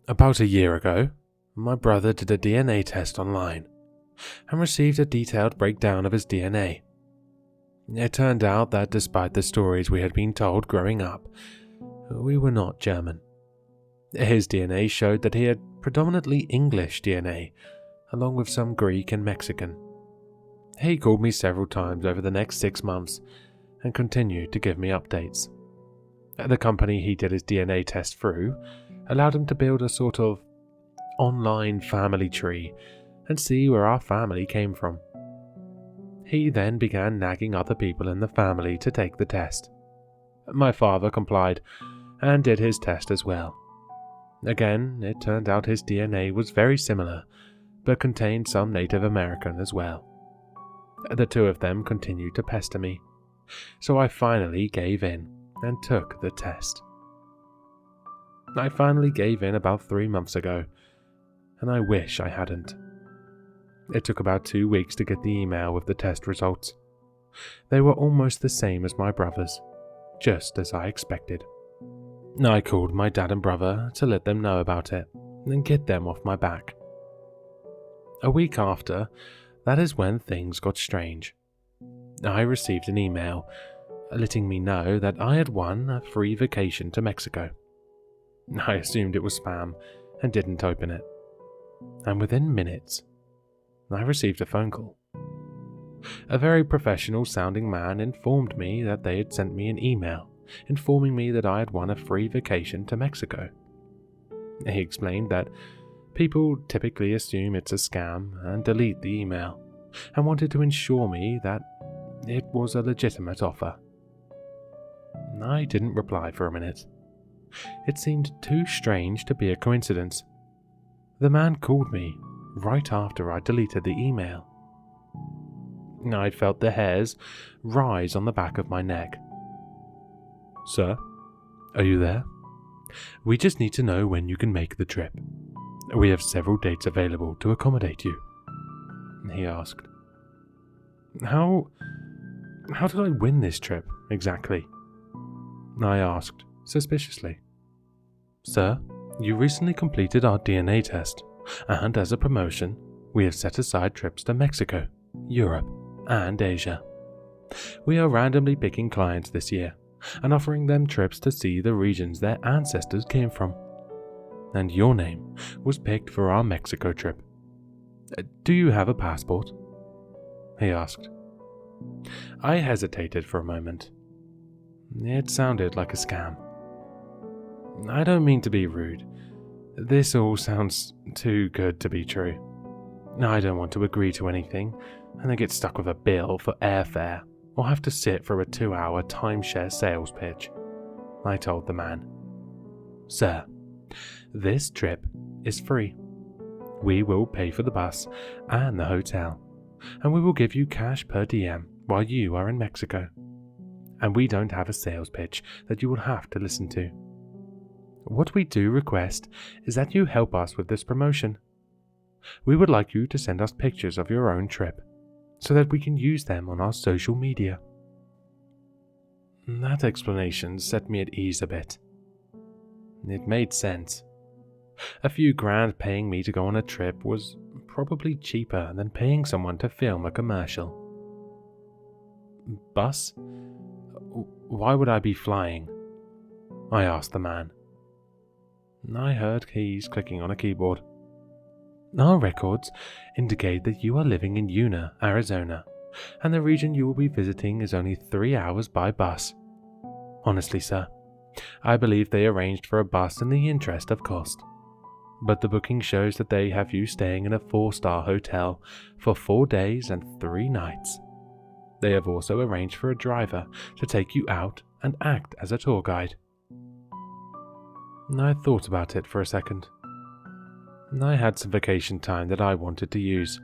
About a year ago, my brother did a DNA test online and received a detailed breakdown of his DNA. It turned out that despite the stories we had been told growing up, we were not German. His DNA showed that he had predominantly English DNA, along with some Greek and Mexican. He called me several times over the next 6 months and continued to give me updates. The company he did his DNA test through allowed him to build a sort of online family tree and see where our family came from. He then began nagging other people in the family to take the test. My father complied and did his test as well. Again, it turned out his DNA was very similar, but contained some Native American as well. The two of them continued to pester me, so I finally gave in and took the test. I finally gave in about 3 months ago, and I wish I hadn't. It took about 2 weeks to get the email with the test results. They were almost the same as my brother's, just as I expected. I called my dad and brother to let them know about it and get them off my back. A week after, that is when things got strange. I received an email letting me know that I had won a free vacation to Mexico. I assumed it was spam and didn't open it. And within minutes, I received a phone call. A very professional sounding man informed me that they had sent me an email informing me that I had won a free vacation to Mexico. He explained that people typically assume it's a scam and delete the email, and wanted to ensure me that it was a legitimate offer. I didn't reply for a minute. It seemed too strange to be a coincidence. The man called me right after I deleted the email. I felt the hairs rise on the back of my neck. "Sir, are you there? We just need to know when you can make the trip. We have several dates available to accommodate you," he asked. How did I win this trip, exactly? I asked, suspiciously. "Sir, you recently completed our DNA test, and as a promotion, we have set aside trips to Mexico, Europe, and Asia. We are randomly picking clients this year, and offering them trips to see the regions their ancestors came from. And your name was picked for our Mexico trip. Do you have a passport?" he asked. I hesitated for a moment. It sounded like a scam. I don't mean to be rude. This all sounds too good to be true. I don't want to agree to anything and then get stuck with a bill for airfare or have to sit for a 2-hour timeshare sales pitch, I told the man. "Sir, this trip is free. We will pay for the bus and the hotel, and we will give you cash per diem while you are in Mexico. And we don't have a sales pitch that you will have to listen to. What we do request is that you help us with this promotion. We would like you to send us pictures of your own trip, so that we can use them on our social media." That explanation set me at ease a bit. It made sense. A few grand paying me to go on a trip was probably cheaper than paying someone to film a commercial. "Bus? Why would I be flying?" I asked the man. I heard keys clicking on a keyboard. "Our records indicate that you are living in Yuma, Arizona, and the region you will be visiting is only 3 hours by bus. Honestly, sir, I believe they arranged for a bus in the interest of cost. But the booking shows that they have you staying in a 4-star hotel for 4 days and 3 nights. They have also arranged for a driver to take you out and act as a tour guide." I thought about it for a second. I had some vacation time that I wanted to use,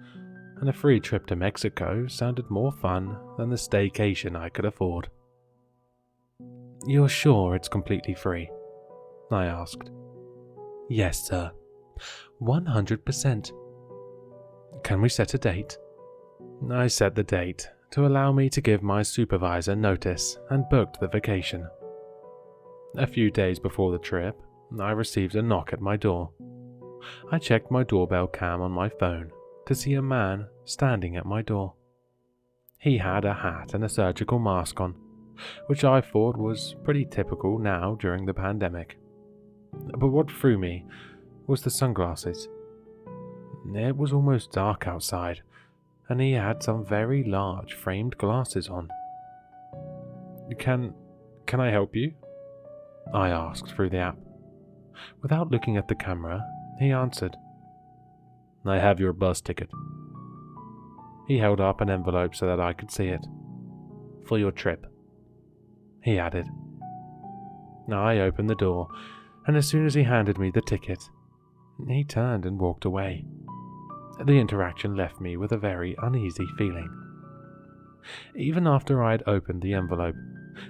and a free trip to Mexico sounded more fun than the staycation I could afford. "You're sure it's completely free?" I asked. "Yes, sir. 100%. Can we set a date?" I set the date to allow me to give my supervisor notice and booked the vacation. A few days before the trip, I received a knock at my door. I checked my doorbell cam on my phone to see a man standing at my door. He had a hat and a surgical mask on, which I thought was pretty typical now during the pandemic. But what threw me was the sunglasses. It was almost dark outside, and he had some very large framed glasses on. Can I help you?" I asked through the app. Without looking at the camera, he answered, "I have your bus ticket." He held up an envelope so that I could see it. "For your trip," he added. I opened the door, and as soon as he handed me the ticket, he turned and walked away. The interaction left me with a very uneasy feeling. Even after I had opened the envelope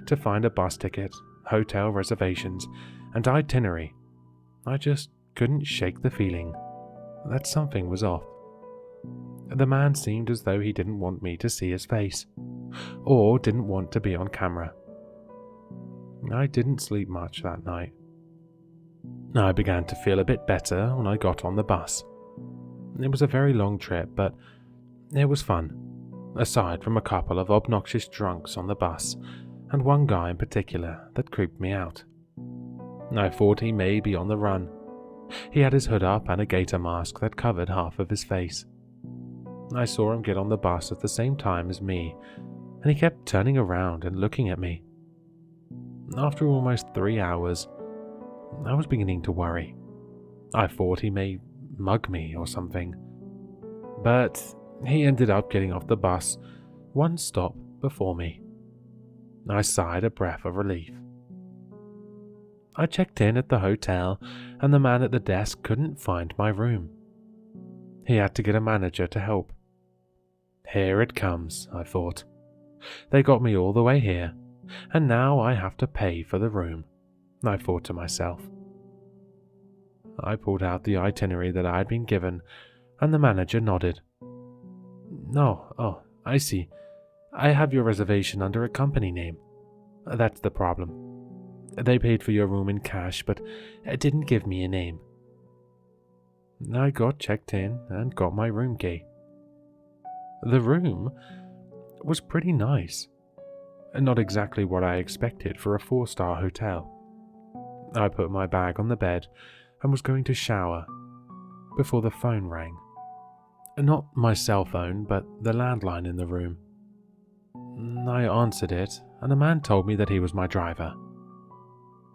to find a bus ticket, hotel reservations, and itinerary, I just couldn't shake the feeling that something was off. The man seemed as though he didn't want me to see his face, or didn't want to be on camera. I didn't sleep much that night. I began to feel a bit better when I got on the bus. It was a very long trip, but it was fun, aside from a couple of obnoxious drunks on the bus, and one guy in particular that creeped me out. I thought he may be on the run. He had his hood up and a gator mask that covered half of his face. I saw him get on the bus at the same time as me, and he kept turning around and looking at me. After almost 3 hours, I was beginning to worry. I thought he may mug me or something. But he ended up getting off the bus one stop before me. I sighed a breath of relief. I checked in at the hotel, and the man at the desk couldn't find my room. He had to get a manager to help. Here it comes, I thought. They got me all the way here, and now I have to pay for the room, I thought to myself. I pulled out the itinerary that I had been given, and the manager nodded. "No, oh, I see. I have your reservation under a company name. That's the problem. They paid for your room in cash, but it didn't give me a name." I got checked in and got my room key. The room was pretty nice, and not exactly what I expected for a 4-star hotel. I put my bag on the bed and was going to shower before the phone rang. Not my cell phone, but the landline in the room. I answered it, and a man told me that he was my driver,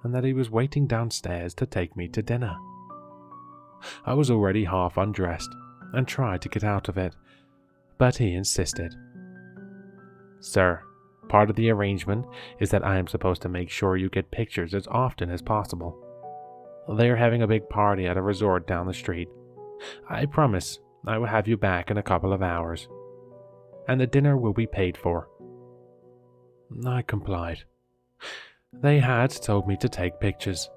and that he was waiting downstairs to take me to dinner. I was already half undressed and tried to get out of it, but he insisted. "Sir, part of the arrangement is that I am supposed to make sure you get pictures as often as possible. They are having a big party at a resort down the street. I promise I will have you back in a couple of hours, and the dinner will be paid for." I complied. They had told me to take pictures,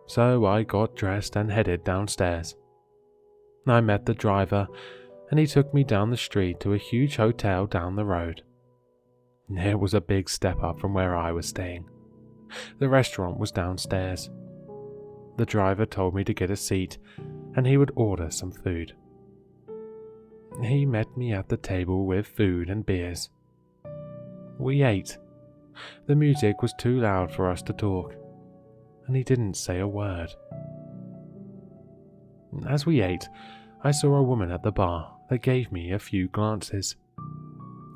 so I got dressed and headed downstairs. I met the driver, and he took me down the street to a huge hotel down the road. It was a big step up from where I was staying. The restaurant was downstairs. The driver told me to get a seat, and he would order some food. He met me at the table with food and beers. We ate. The music was too loud for us to talk, and he didn't say a word. As we ate, I saw a woman at the bar that gave me a few glances.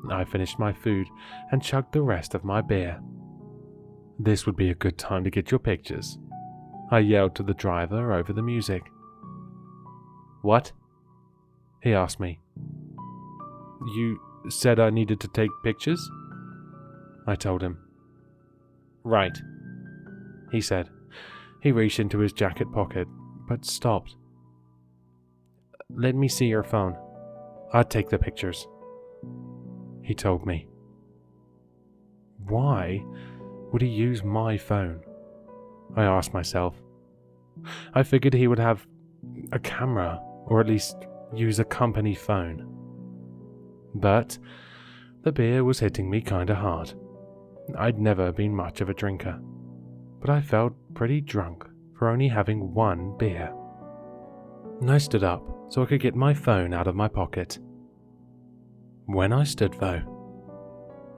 I finished my food and chugged the rest of my beer. "This would be a good time to get your pictures," I yelled to the driver over the music. "What?" he asked me. "You said I needed to take pictures?" I told him. "Right," he said. He reached into his jacket pocket, but stopped. "Let me see your phone. I'll take the pictures," he told me. Why would he use my phone? I asked myself. I figured he would have a camera, or at least use a company phone. But The beer was hitting me kinda hard. I'd never been much of a drinker, but I felt pretty drunk for only having one beer. I stood up so I could get my phone out of my pocket. When I stood though,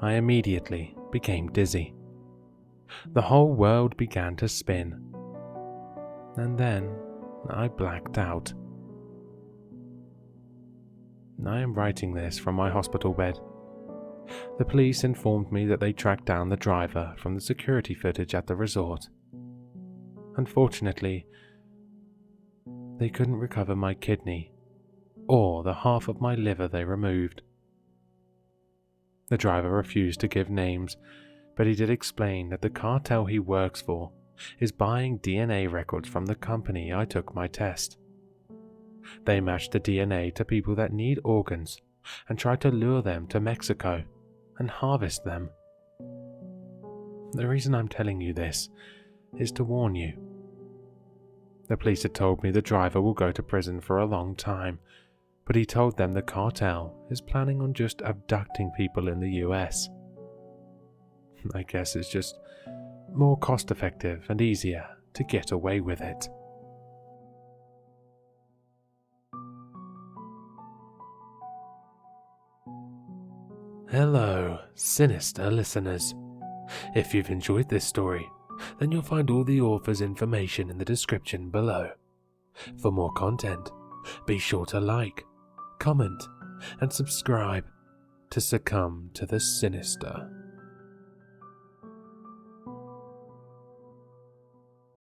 I immediately became dizzy. The whole world began to spin, and then I blacked out. I am writing this from my hospital bed. The police informed me that they tracked down the driver from the security footage at the resort. Unfortunately, they couldn't recover my kidney or the half of my liver they removed. The driver refused to give names, but he did explain that the cartel he works for is buying DNA records from the company I took my test. They match the DNA to people that need organs and try to lure them to Mexico and harvest them. The reason I'm telling you this is to warn you. The police had told me the driver will go to prison for a long time, but he told them the cartel is planning on just abducting people in the US. I guess it's just more cost effective and easier to get away with it. Hello, sinister listeners. If you've enjoyed this story, then you'll find all the author's information in the description below. For more content, be sure to like, comment, and subscribe to succumb to the sinister.